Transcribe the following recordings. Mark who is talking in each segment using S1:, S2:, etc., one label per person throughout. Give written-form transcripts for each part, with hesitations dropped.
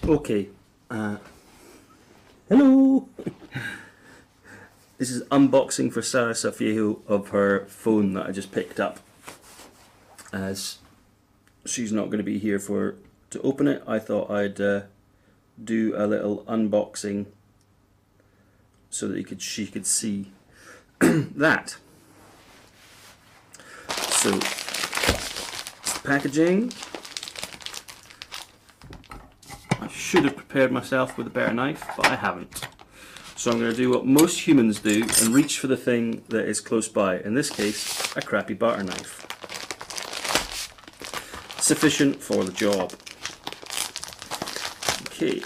S1: Okay, hello! This is unboxing for Sarah Safieho of her phone that I just picked up. As she's not going to be here to open it, I thought I'd do a little unboxing so that she could see that. So, it's the packaging. I should have prepared myself with a better knife, but I haven't. So I'm going to do what most humans do and reach for the thing that is close by. In this case, a crappy butter knife. Sufficient for the job. Okay.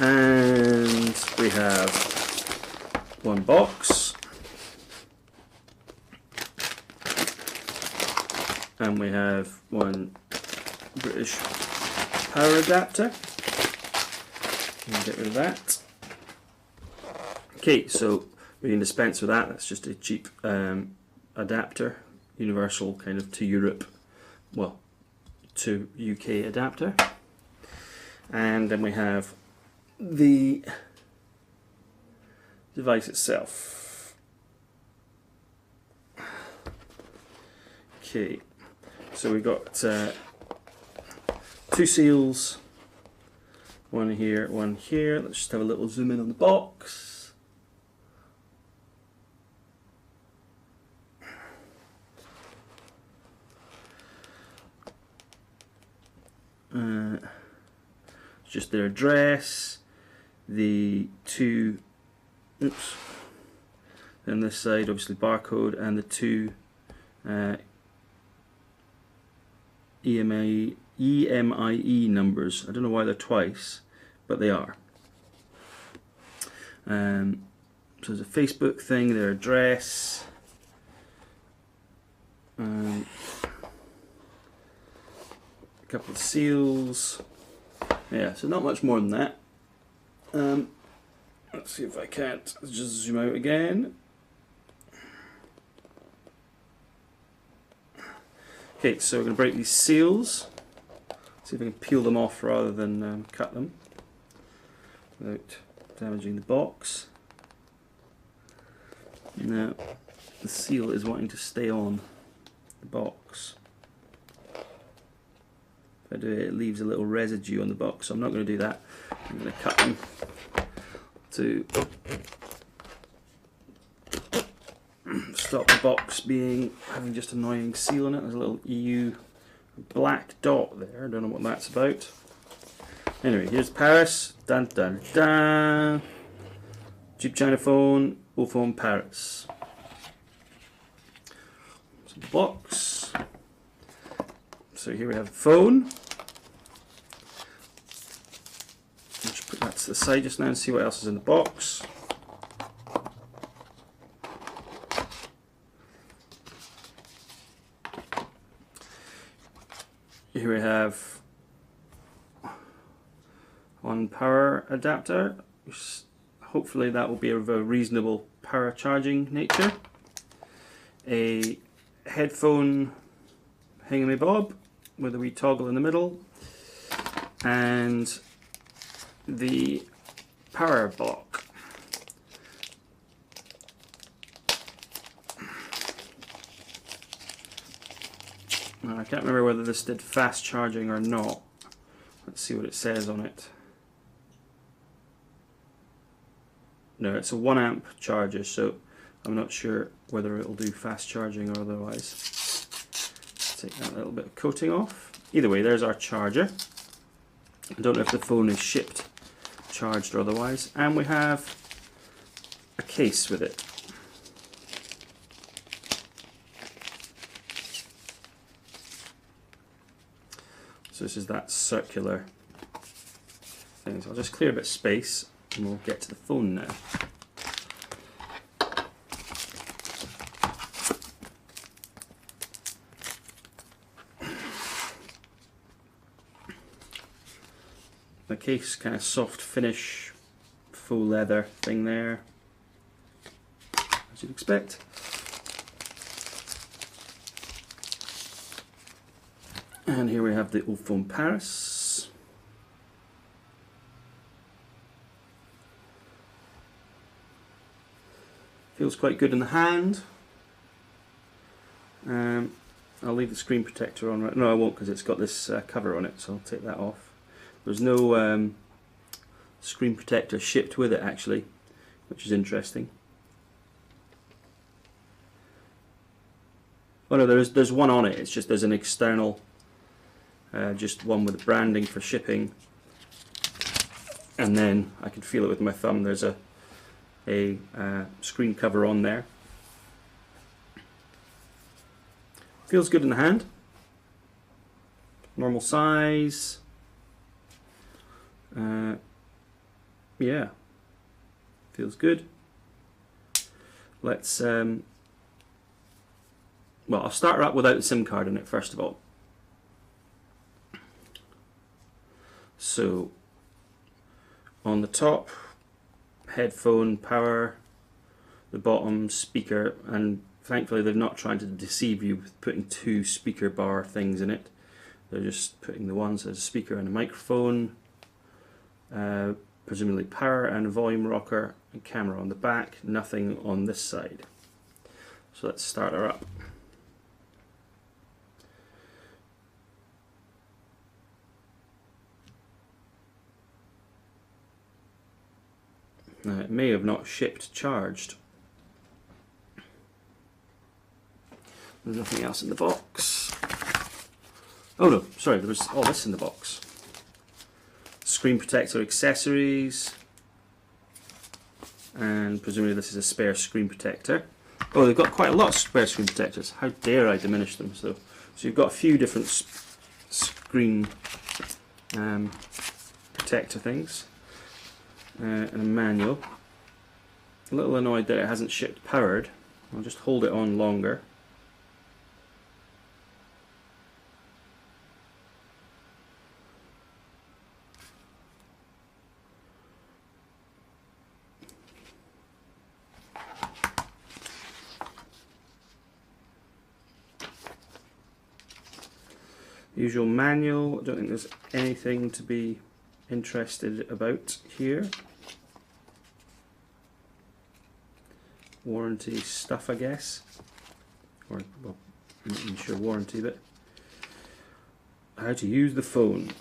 S1: And we have one box, and we have one British power adapter. Get rid of that. Okay, so we can dispense with that. That's just a cheap adapter, universal kind of to Europe, well, to UK adapter. And then we have the device itself. Okay, so we've got two seals, one here, one here. Let's just have a little zoom in on the box. Just their address. The two, oops, then this side obviously barcode, and the two EMIE numbers. I don't know why they're twice, but they are. So there's a Facebook thing, their address, a couple of seals. Yeah, so not much more than that. Let's see if I can't just zoom out again. Okay, so we're going to break these seals. See if I can peel them off rather than cut them without damaging the box. Now, the seal is wanting to stay on the box. If I do it, it leaves a little residue on the box, so I'm not going to do that. I'm going to cut them to stop the box having just annoying seal on it. There's a little EU black dot there. I don't know what that's about. Anyway, here's Paris. Dun dun dun. Cheap China phone. UleFone Paris. So the box. So here we have the phone. Let's put that to the side just now and see what else is in the box. Here we have one power adapter. Hopefully that will be of a reasonable power charging nature. A headphone hingamabob with a wee toggle in the middle, and the power block. Now, I can't remember whether this did fast charging or not. Let's see what it says on it. No, it's a 1 amp charger, so I'm not sure whether it'll do fast charging or otherwise. Take that little bit of coating off. Either way, there's our charger. I don't know if the phone is shipped charged or otherwise. And we have a case with it. So this is that circular thing. So I'll just clear a bit of space and we'll get to the phone now. The case, kind of soft finish, full leather thing there, as you'd expect. And here we have the UleFone Paris. Feels quite good in the hand. I'll leave the screen protector on. No, I won't, because it's got this cover on it, so I'll take that off. There's no screen protector shipped with it actually, which is interesting. Oh no, there's one on it. It's just there's an external, just one with branding for shipping, and then I can feel it with my thumb. There's a screen cover on there. Feels good in the hand. Normal size. Yeah, feels good. Let's well, I'll start her up without the SIM card in it first of all. So on the top, headphone power, the bottom speaker, and thankfully they're not trying to deceive you with putting two speaker bar things in it. They're just putting the ones as a speaker and a microphone. Presumably power and a volume rocker and camera on the back, nothing on this side. So let's start her up. Now it may have not shipped charged. There's nothing else in the box. Oh no, sorry, there was all this in the box. Screen protector accessories, and presumably this is a spare screen protector. Oh, they've got quite a lot of spare screen protectors. How dare I diminish them? So you've got a few different screen protector things, and a manual. A little annoyed that it hasn't shipped powered. I'll just hold it on longer. Usual manual. I don't think there's anything to be interested about here. Warranty stuff, I guess, or well, I'm not even sure warranty, but how to use the phone.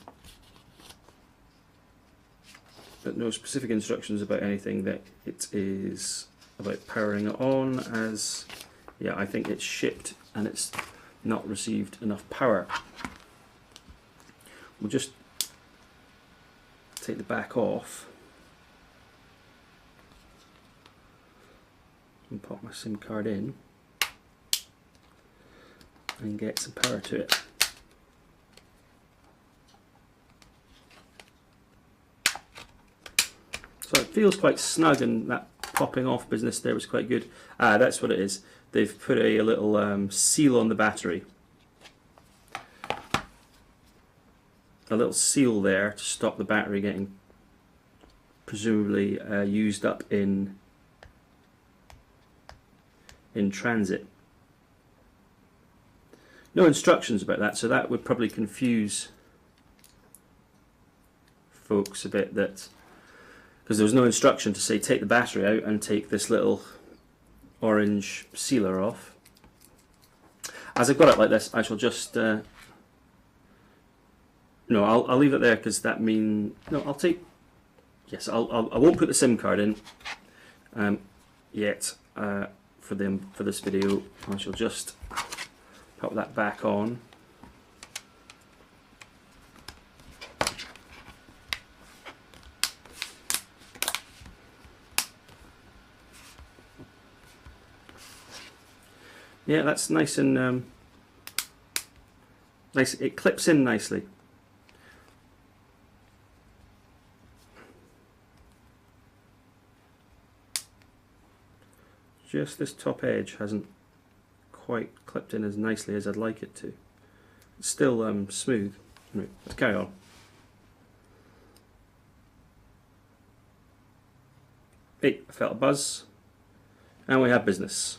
S1: But no specific instructions about anything that it is about powering it on, as yeah, I think it's shipped and it's not received enough power. We'll just take the back off and pop my SIM card in and get some power to it. So it feels quite snug, and that popping off business there was quite good. Ah, that's what it is. They've put a little seal on the battery. A little seal there to stop the battery getting presumably used up in transit. No instructions about that, so that would probably confuse folks a bit, that because there was no instruction to say take the battery out and take this little orange sealer off. As I've got it like this, I shall just no, I'll leave it there, because that means no. I'll take yes. I won't put the SIM card in yet for this video. I shall just pop that back on. Yeah, that's nice and nice. It clips in nicely. just this top edge hasn't quite clipped in as nicely as I'd like it to. It's still smooth. Right, let's carry on. Hey, I felt a buzz, and we have business.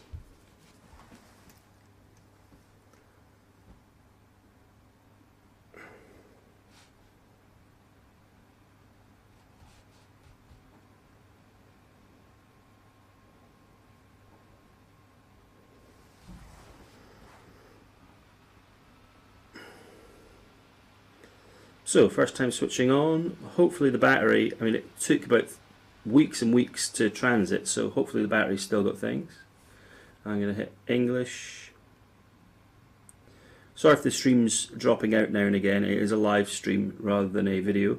S1: So, first time switching on. Hopefully the battery, I mean it took about weeks and weeks to transit, so hopefully the battery's still got things. I'm going to hit English. Sorry if the stream's dropping out now and again, it is a live stream rather than a video.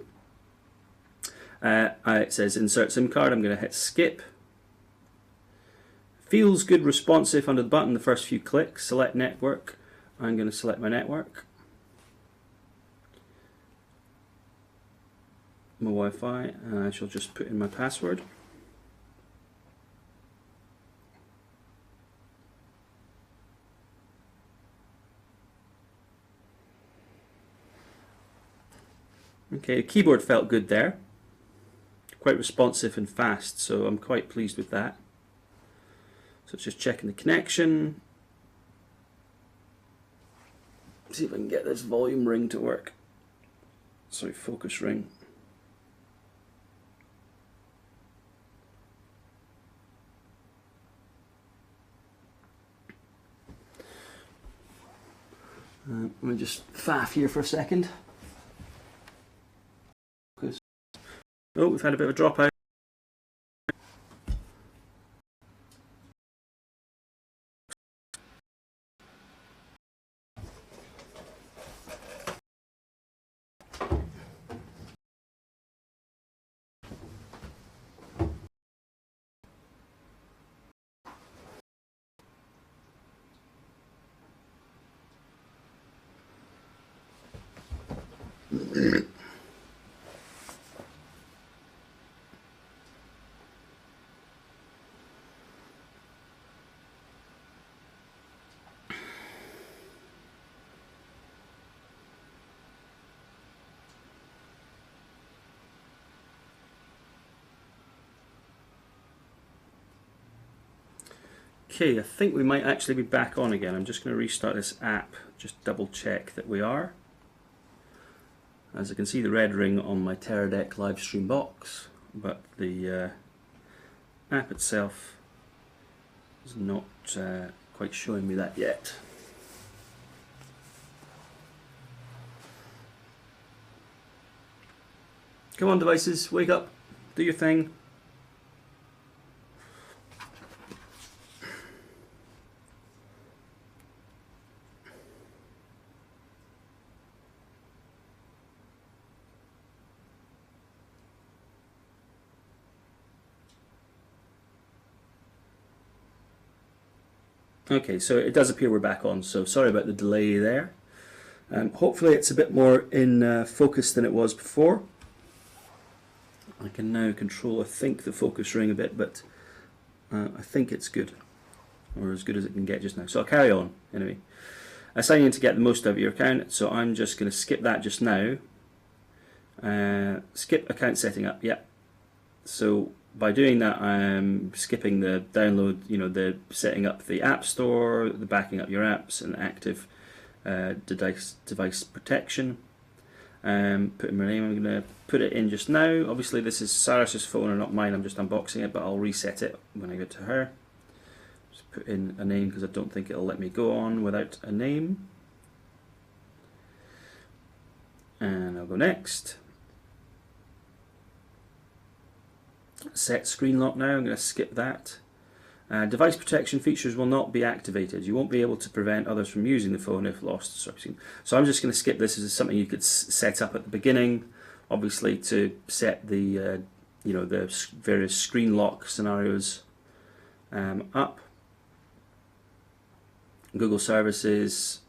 S1: It says insert SIM card, I'm going to hit skip. Feels good, responsive under the button, the first few clicks. Select network, I'm going to select my network. My Wi-Fi, and I shall just put in my password. Okay, the keyboard felt good there. Quite responsive and fast, so I'm quite pleased with that. So it's just checking the connection. See if I can get this volume ring to work. Sorry, focus ring. Let me just faff here for a second. Oh, we've had a bit of a dropout. Okay, I think we might actually be back on again. I'm just going to restart this app, just double check that we are. As I can see the red ring on my Teradek Livestream box, but the app itself is not quite showing me that yet. Come on devices, wake up, do your thing. Okay, so it does appear we're back on, so sorry about the delay there. Hopefully it's a bit more in focus than it was before. I can now control, I think, the focus ring a bit, but I think it's good, or as good as it can get just now. So I'll carry on anyway. Assigning in to get the most out of your account, so I'm just going to skip that just now. Skip account setting up, yeah. So by doing that, I'm skipping the download, the setting up the App Store, the backing up your apps, and active device protection. Putting my name, I'm going to put it in just now. Obviously this is Saras's phone and not mine, I'm just unboxing it, but I'll reset it when I get to her. Just put in a name because I don't think it'll let me go on without a name. And I'll go next. Set screen lock now, I'm going to skip that. Device protection features will not be activated. You won't be able to prevent others from using the phone if lost. So I'm just going to skip this. This is something you could set up at the beginning, obviously, to set the the various screen lock scenarios up. Google services.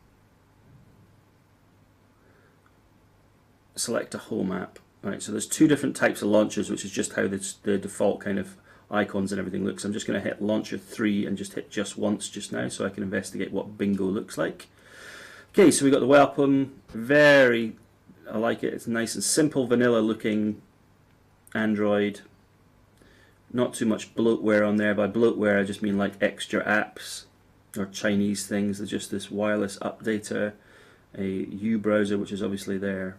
S1: Select a home app. Right, so there's two different types of launchers, which is just how the default kind of icons and everything looks. I'm just going to hit Launcher 3 and just hit just once just now so I can investigate what Bingo looks like. Okay, so we got the welcome. I like it. It's nice and simple, vanilla looking Android. Not too much bloatware on there. By bloatware I just mean like extra apps or Chinese things. There's just this wireless updater, a U browser, which is obviously their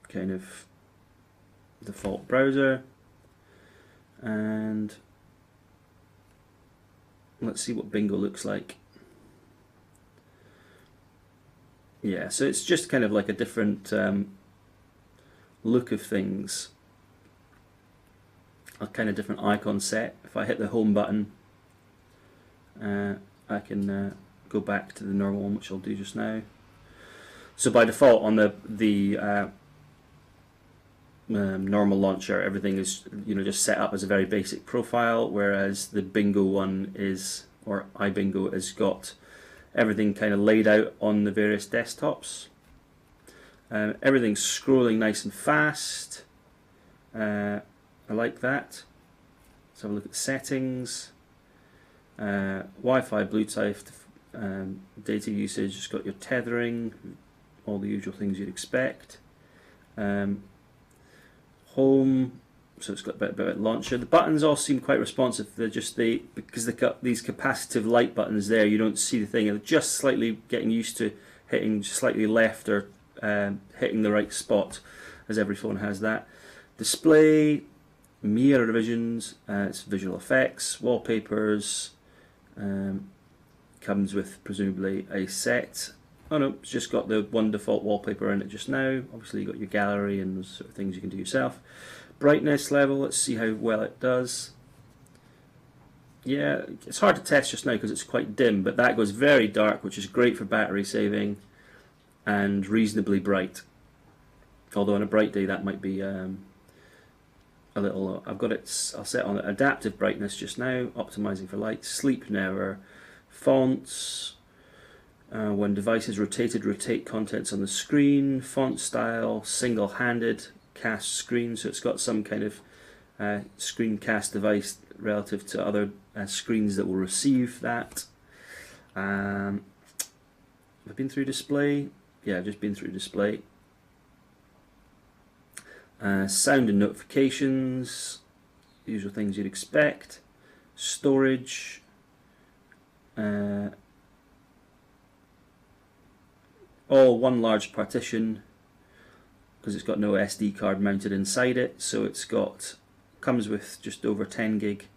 S1: kind of default browser, and let's see what Bingo looks like. Yeah, so it's just kind of like a different look of things, a kind of different icon set. If I hit the home button, I can go back to the normal one, which I'll do just now. So by default on the normal launcher, everything is just set up as a very basic profile, whereas the Bingo one is, or iBingo, has got everything kind of laid out on the various desktops. Everything's scrolling nice and fast. I like that. Let's have a look at the settings. Wi-Fi, Bluetooth, data usage. It's got your tethering, all the usual things you'd expect. Home, so it's got a bit of launcher. The buttons all seem quite responsive. They're just because they've got these capacitive light buttons there, you don't see the thing. They're just slightly getting used to hitting slightly left or hitting the right spot, as every phone has that. Display, mirror revisions, it's visual effects, wallpapers. Comes with presumably a set. Oh no, it's just got the one default wallpaper in it just now. Obviously you've got your gallery and those sort of things you can do yourself. Brightness level, let's see how well it does. Yeah, it's hard to test just now because it's quite dim, but that goes very dark, which is great for battery saving, and reasonably bright. Although on a bright day that might be a little. I've got it. I'll set on adaptive brightness just now, optimizing for light. Sleep never. Fonts. When devices rotated, rotate contents on the screen. Font style, single-handed cast screen, so it's got some kind of screencast device relative to other screens that will receive that. Have I been through display? Yeah, I've just been through display. Sound and notifications, usual things you'd expect. Storage. All one large partition because it's got no SD card mounted inside it, so it's comes with just over 10 gig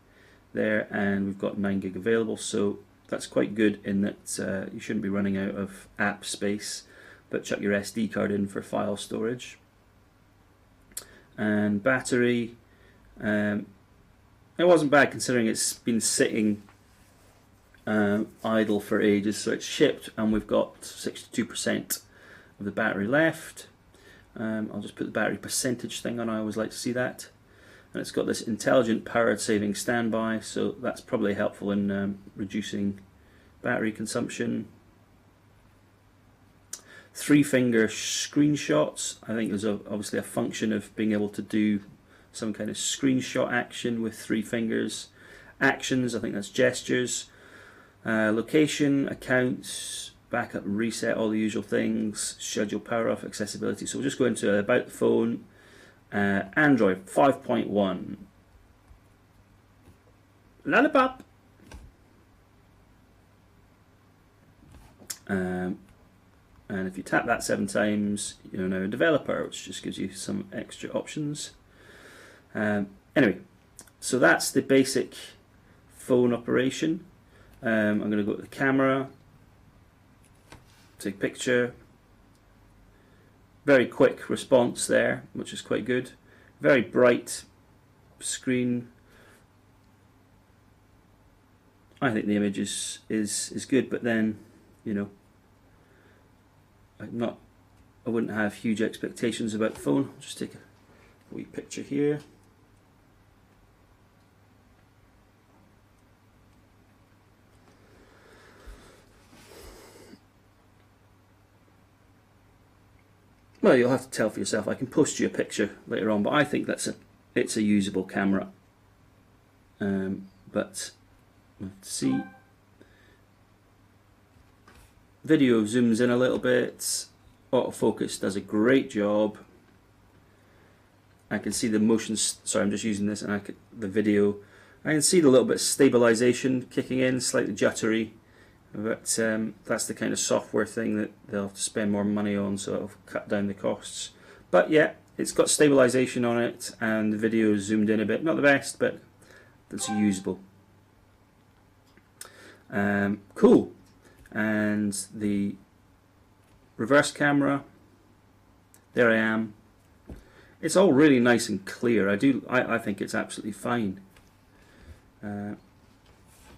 S1: there, and we've got 9 gig available, so that's quite good in that you shouldn't be running out of app space, but chuck your SD card in for file storage. And battery, it wasn't bad considering it's been sitting idle for ages, so it's shipped and we've got 62% of the battery left. I'll just put the battery percentage thing on, I always like to see that. And it's got this intelligent power saving standby, so that's probably helpful in reducing battery consumption. 3-finger screenshots. I think there's obviously a function of being able to do some kind of screenshot action with 3 fingers. Actions, I think that's gestures. Location, accounts, backup and reset, all the usual things. Schedule, power off, accessibility. So we'll just go into about the phone. Android 5.1. Lollipop. And if you tap that 7 times, you're now a developer, which just gives you some extra options. Anyway, so that's the basic phone operation. I'm going to go to the camera, take a picture. Very quick response there, which is quite good. Very bright screen. I think the image is good, but then, you know, I wouldn't have huge expectations about the phone. I'll just take a wee picture here. Well, you'll have to tell for yourself. I can post you a picture later on, but I think it's a usable camera. but we'll have to see. Video zooms in a little bit. Autofocus does a great job. I can see the motion. Sorry, I'm just using this, and the video. I can see the little bit of stabilization kicking in, slightly juttery. But that's the kind of software thing that they'll have to spend more money on, so it'll cut down the costs. But yeah, it's got stabilization on it, and the video is zoomed in a bit. Not the best, but it's usable. Cool. And the reverse camera, there I am. It's all really nice and clear. I think it's absolutely fine.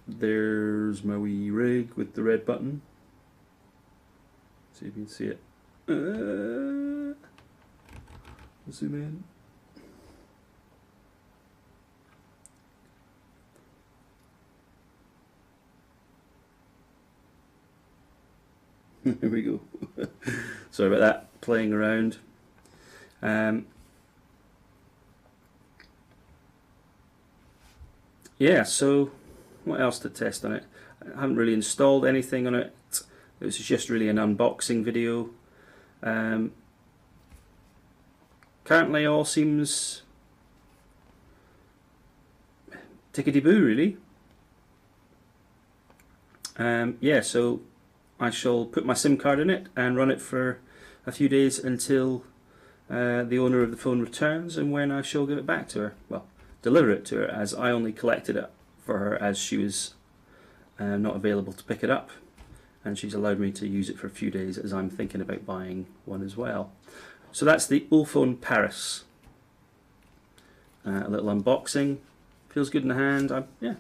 S1: There's my wee rig with the red button. See if you can see it. Zoom in. Here we go. Sorry about that, playing around. Yeah, so what else to test on it? I haven't really installed anything on it. It was just really an unboxing video. Currently all seems tickety-boo really. Yeah, so I shall put my SIM card in it and run it for a few days until the owner of the phone returns, and when I shall give it back to her. Well, deliver it to her, as I only collected it for her as she was not available to pick it up, and she's allowed me to use it for a few days as I'm thinking about buying one as well. So that's the UleFone Paris. A little unboxing, feels good in the hand. Yeah.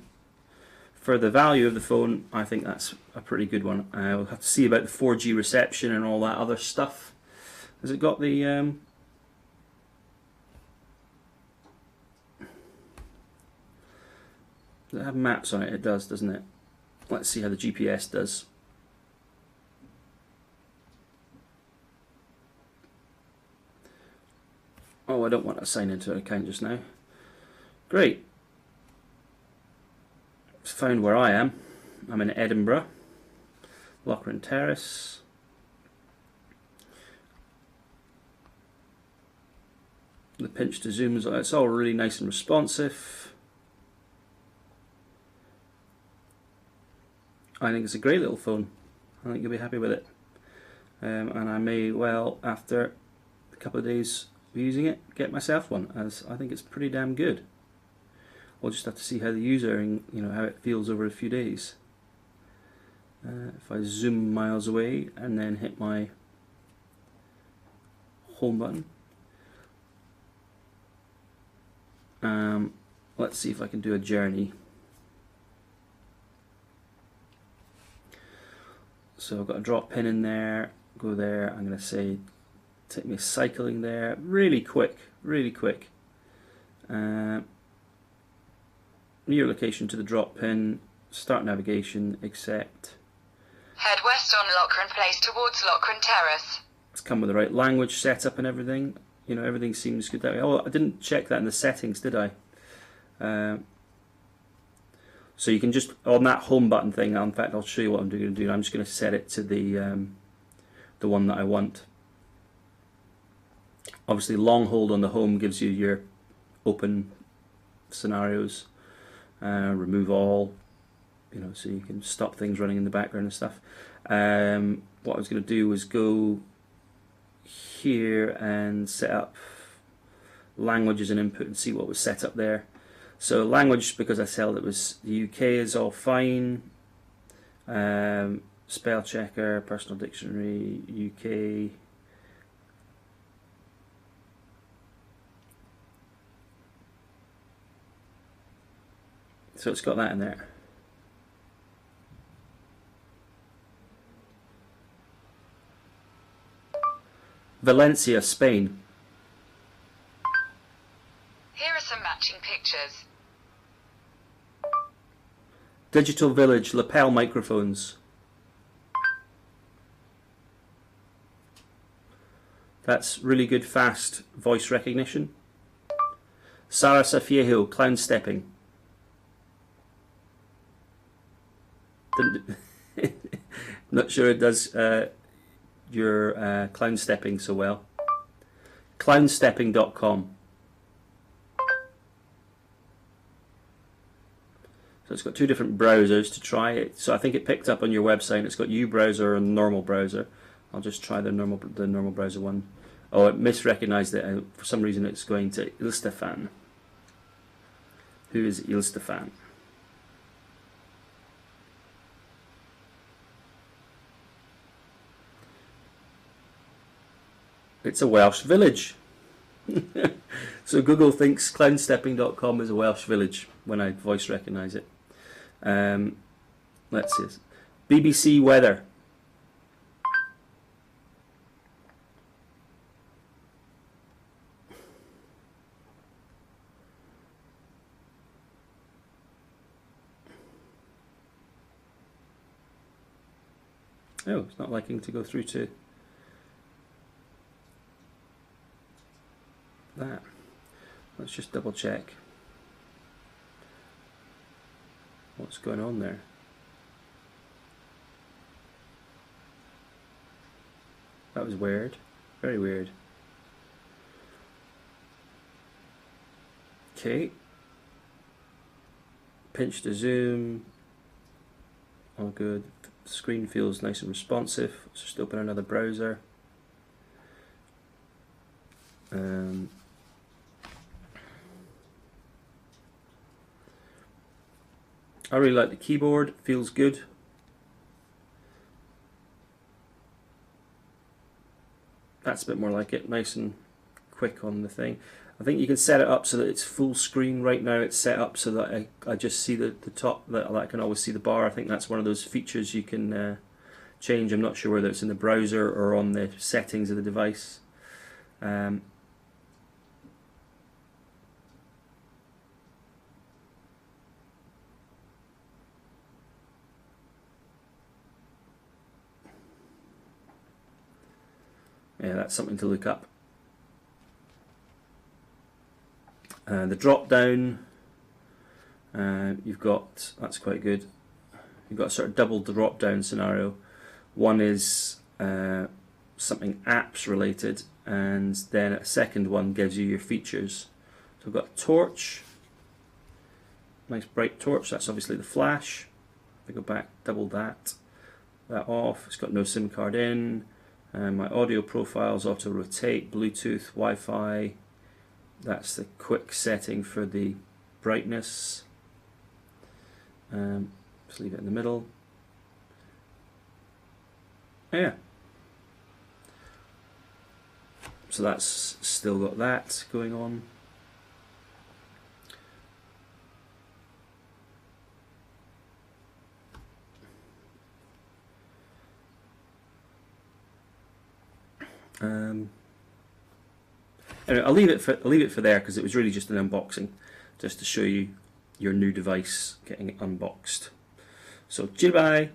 S1: For the value of the phone, I think that's a pretty good one. We'll have to see about the 4G reception and all that other stuff. Has it got the does it have maps on it? It does, doesn't it? Let's see how the GPS does. Oh, I don't want to sign into an account just now. Great. Found where I am. I'm in Edinburgh, Lochran Terrace. The pinch to zoom is, it's all really nice and responsive. I think it's a great little phone. I think you'll be happy with it. And I may well, after a couple of days of using it, get myself one, as I think it's pretty damn good. We'll just have to see how the user, how it feels over a few days. If I zoom miles away and then hit my home button. Let's see if I can do a journey. So I've got a drop pin in there, go there, I'm going to say take me cycling there, really quick, really quick. Near location to the drop pin, start navigation, accept.
S2: Head west on Lochran Place towards Lochran Terrace.
S1: It's come with the right language setup and everything. Everything seems good that way. Oh, I didn't check that in the settings, did I? So you can just, on that home button thing, in fact I'll show you what I'm going to do. I'm just going to set it to the one that I want. Obviously long hold on the home gives you your open scenarios, remove all, so you can stop things running in the background and stuff. What I was going to do was go here and set up language as an input and see what was set up there. So language, because I said it was the UK, is all fine. Spell checker, personal dictionary, UK. So it's got that in there. Valencia, Spain.
S2: Here are some matching pictures.
S1: Digital Village, lapel microphones. That's really good fast voice recognition. Sarasa Viejo, clown stepping. Not sure it does your clown stepping so well. Clownstepping.com. So it's got two different browsers to try it. So I think it picked up on your website. It's got uBrowser and normal browser. I'll just try the normal browser one. Oh, it misrecognized it. For some reason, it's going to UleFone. Who is UleFone? It's a Welsh village. So Google thinks clownstepping.com is a Welsh village when I voice recognize it. Let's see. BBC weather. Oh, it's not liking to go through to that. Let's just double check what's going on there. That was weird, very weird. Okay, pinch to zoom, all good. The screen feels nice and responsive. Let's just open another browser. I really like the keyboard, it feels good. That's a bit more like it, nice and quick on the thing. I think you can set it up so that it's full screen. Right now it's set up so that I just see the top, that I can always see the bar. I think that's one of those features you can change. I'm not sure whether it's in the browser or on the settings of the device. Yeah, that's something to look up. The drop down, you've got, that's quite good. You've got a sort of double drop down scenario. One is something apps related, and then a second one gives you your features. So I've got a torch, nice bright torch, that's obviously the flash. If I go back, double that off, it's got no SIM card in. My audio profiles, auto rotate, Bluetooth, Wi-Fi. That's the quick setting for the brightness. Just leave it in the middle. Yeah. So that's still got that going on. Anyway, I'll leave it for there because it was really just an unboxing, just to show you your new device getting unboxed. So, goodbye.